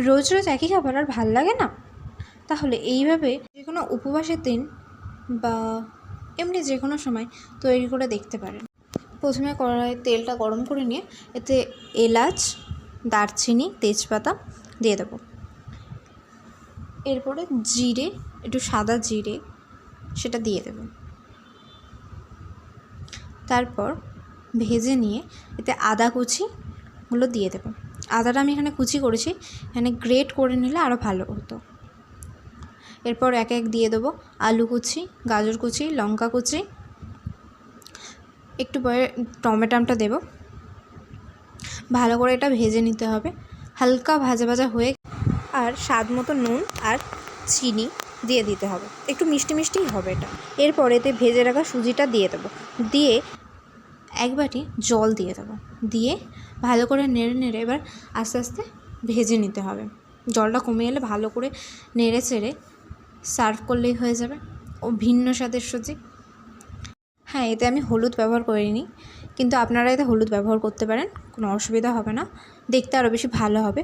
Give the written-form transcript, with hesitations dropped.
রোজ রোজ একই খাবার আর ভাল লাগে না? তাহলে এইভাবে যে কোনো উপবাসের দিন বা এমনি যে কোনো সময় তৈরি করে দেখতে পারেন। প্রথমে কড়াইয়ে তেলটা গরম করে নিয়ে এতে এলাচ, দারচিনি, তেজপাতা দিয়ে দেবো। এরপরে জিরে, একটু সাদা জিরে সেটা দিয়ে দেব। তারপর ভেজে নিয়ে এতে আদা কুচিগুলো দিয়ে দেব। আদাটা আমি এখানে কুচি করেছি, এখানে গ্রেট করে নিলে আরও ভালো হতো। এরপর এক এক দিয়ে দেবো আলু কুচি, গাজর কুচি, লঙ্কা কুচি, একটু পরে টমেটোটা দেব। ভালো করে এটা ভেজে নিতে হবে, হালকা ভাজা ভাজা হয়ে, আর স্বাদ মতো নুন আর চিনি দিয়ে দিতে হবে, একটু মিষ্টি মিষ্টিই হবে এটা। এরপর এতে ভেজে রাখা সুজিটা দিয়ে দেবো, দিয়ে এক বাটি জল দিয়ে দেবো, দিয়ে ভালো করে নেড়ে নেড়ে এবার আস্তে আস্তে ভেজে নিতে হবে। জলটা কমে এলে ভালো করে নেড়ে চেড়ে সার্ভ করলেই হয়ে যাবে ও ভিন্ন স্বাদের সুজি। হ্যাঁ, এতে আমি হলুদ ব্যবহার করিনি, কিন্তু আপনারা এতে হলুদ ব্যবহার করতে পারেন, কোনো অসুবিধা হবে না, দেখতে আরও বেশি ভালো হবে।